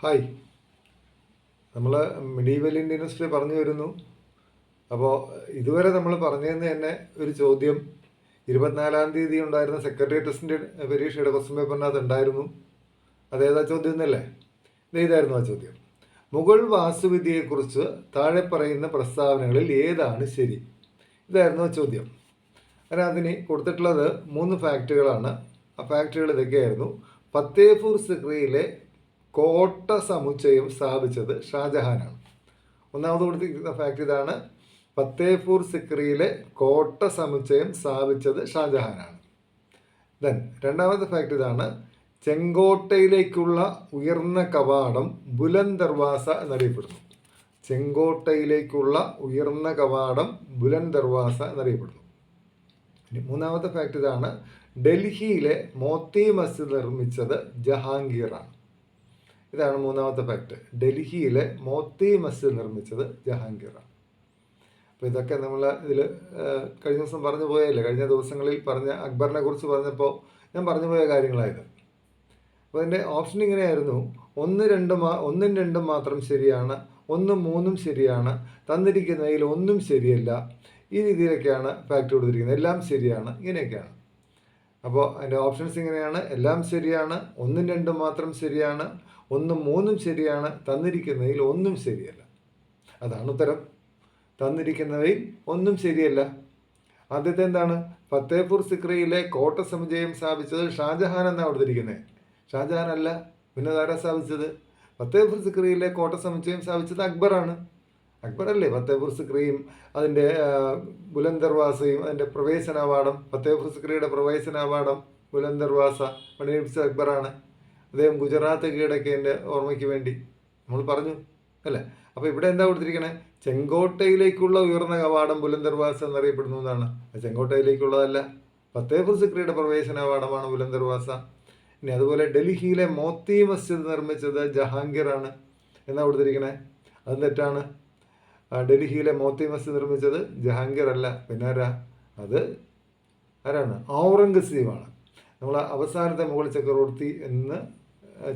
Hi, നമ്മൾ medieval Indian history പറഞ്ഞു വരുന്നു. അപ്പോൾ ഇതുവരെ നമ്മൾ പറഞ്ഞതെന്ന് തന്നെ ഒരു ചോദ്യം 24-ാം തീയതി ഉണ്ടായിരുന്ന സെക്രട്ടേറിയറ്റ് പരീക്ഷയുടെ ക്വസ്റ്റ്യൻ പേപ്പറിനകത്ത് ഉണ്ടായിരുന്നു. അതേതാ ചോദ്യം എന്നല്ലേ? ഇതായിരുന്നു ആ ചോദ്യം. മുഗൾ വാസ്തുവിദ്യയെക്കുറിച്ച് താഴെ പറയുന്ന പ്രസ്താവനകളിൽ ഏതാണ് ശരി? ഇതായിരുന്നു ആ ചോദ്യം. അതിന് കൊടുത്തിട്ടുള്ളത് 3 ഫാക്റ്റുകളാണ്. ആ ഫാക്റ്റുകൾ ഇതൊക്കെയായിരുന്നു. ഫത്തേപൂർ സിക്രിയിലെ കോട്ട സമുച്ചയം സ്ഥാപിച്ചത് ഷാജഹാനാണ്. ഒന്നാമത് കൊടുത്തിരിക്കുന്ന ഫാക്ട് ഇതാണ്. ഫത്തേപൂർ സിക്രിയിലെ കോട്ട സമുച്ചയം സ്ഥാപിച്ചത് ഷാജഹാനാണ്. ദെൻ രണ്ടാമത്തെ ഫാക്ട് ഇതാണ്. ചെങ്കോട്ടയിലേക്കുള്ള ഉയർന്ന കവാടം ബുലന്ദ് ദർവാസ എന്നറിയപ്പെടുന്നു. ചെങ്കോട്ടയിലേക്കുള്ള ഉയർന്ന കവാടം ബുലന്ദ് ദർവാസ എന്നറിയപ്പെടുന്നു. മൂന്നാമത്തെ ഫാക്ട് ഇതാണ്. ഡൽഹിയിലെ മോത്തി മസ്ജിദ് നിർമ്മിച്ചത് ജഹാംഗീറാണ്. ഇതാണ് മൂന്നാമത്തെ ഫാക്ട്. ഡൽഹിയിലെ മോത്തി മസ്ജിദ് നിർമ്മിച്ചത് ജഹാംഗീറാണ്. അപ്പോൾ ഇതൊക്കെ നമ്മൾ ഇതിൽ കഴിഞ്ഞ ദിവസം പറഞ്ഞു പോയല്ലേ, കഴിഞ്ഞ ദിവസങ്ങളിൽ പറഞ്ഞ അക്ബറിനെ കുറിച്ച് പറഞ്ഞപ്പോൾ ഞാൻ പറഞ്ഞു പോയ കാര്യങ്ങളായത്. അപ്പോൾ അതിൻ്റെ ഓപ്ഷൻ ഇങ്ങനെയായിരുന്നു. 1, 2 മാത്രം ശരിയാണ്, 1, 3 ശരിയാണ്, തന്നിരിക്കുന്നതിൽ ഒന്നും ശരിയല്ല. ഈ രീതിയിലൊക്കെയാണ് ഫാക്ട് കൊടുത്തിരിക്കുന്നത്. എല്ലാം ശരിയാണ്, ഇങ്ങനെയൊക്കെയാണ്. അപ്പോൾ അതിൻ്റെ ഓപ്ഷൻസ് ഇങ്ങനെയാണ്. എല്ലാം ശരിയാണ്, 1, 2 മാത്രം ശരിയാണ്, 1, 3 ശരിയാണ്, തന്നിരിക്കുന്നതിൽ ഒന്നും ശരിയല്ല. അതാണ് ഉത്തരം. തന്നിരിക്കുന്നതിൽ ഒന്നും ശരിയല്ല. ആദ്യത്തെ എന്താണ്? ഫത്തേപൂർ സിക്രിയിലെ കോട്ട സമുച്ചയം സ്ഥാപിച്ചത് ഷാജഹാൻ എന്നാണ് കൊടുത്തിരിക്കുന്നത്. ഷാജഹാൻ അല്ല, പിന്നെ ആരാ സ്ഥാപിച്ചത്? ഫത്തേപൂർ സിക്രിയിലെ കോട്ട സമുച്ചയം സ്ഥാപിച്ചത് അക്ബറാണ്. അക്ബറല്ലേ ഫത്തേപൂർ സിക്രിയും അതിൻ്റെ ബുലന്ദ് ദർവാസയും അതിൻ്റെ പ്രവേശനാവാടം, ഫത്തേപൂർ സിക്രിയുടെ പ്രവേശനാവാടം ബുലന്ദ് ദർവാസ പണിയിപ്പിച്ചത് അക്ബറാണ്. അദ്ദേഹം ഗുജറാത്ത് കീഴടക്കിയതിൻ്റെ ഓർമ്മയ്ക്ക് വേണ്ടി നമ്മൾ പറഞ്ഞു അല്ലേ. അപ്പോൾ ഇവിടെ എന്താ കൊടുത്തിരിക്കണേ? ചെങ്കോട്ടയിലേക്കുള്ള ഉയർന്ന കവാടം ബുലന്ദ് ദർവാസ എന്നറിയപ്പെടുന്നു എന്നാണ്. ചെങ്കോട്ടയിലേക്കുള്ളതല്ല, ഫത്തേപൂർ സിക്രിയുടെ പ്രവേശനാവാടമാണ് ബുലന്ദ് ദർവാസ. ഇനി അതുപോലെ ഡൽഹിയിലെ മോത്തി മസ്ജിദ് നിർമ്മിച്ചത് ജഹാംഗീറാണ് എന്നാ കൊടുത്തിരിക്കണേ. അത് തെറ്റാണ്. ഡൽഹിയിലെ മോത്തി മസ്ജിദ് നിർമ്മിച്ചത് ജഹാംഗീർ അല്ല, പിന്നെ ആരാ? അത് ആരാണ്? ഔറംഗസീബാണ്. നമ്മൾ അവസാനത്തെ മുഗൾ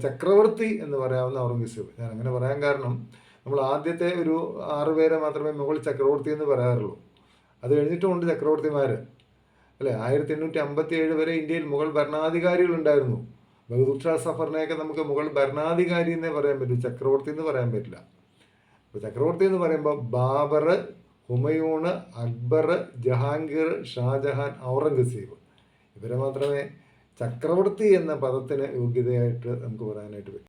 ചക്രവർത്തി എന്ന് പറയാവുന്ന ഔറംഗസീബ്. ഞാൻ അങ്ങനെ പറയാൻ കാരണം നമ്മൾ ആദ്യത്തെ ഒരു 6 പേരെ മാത്രമേ മുഗൾ ചക്രവർത്തി എന്ന് പറയാറുള്ളൂ. അത് കഴിഞ്ഞിട്ടുമുണ്ട് ചക്രവർത്തിമാർ അല്ലേ. 1857 വരെ ഇന്ത്യയിൽ മുഗൾ ഭരണാധികാരികളുണ്ടായിരുന്നു. ബഹദൂർ ഷാ സഫറിനെയൊക്കെ നമുക്ക് മുഗൾ ഭരണാധികാരി എന്നേ പറയാൻ പറ്റൂ, ചക്രവർത്തി എന്ന് പറയാൻ പറ്റില്ല. അപ്പോൾ ചക്രവർത്തി എന്ന് പറയുമ്പോൾ ബാബർ, ഹുമയൂൺ, അക്ബർ, ജഹാംഗീർ, ഷാജഹാൻ, ഔറംഗസീബ്, ഇവരെ മാത്രമേ ചക്രവർത്തി എന്ന പദത്തിന് യോഗ്യതയായിട്ട് നമുക്ക് പറയാനായിട്ട് പറ്റും.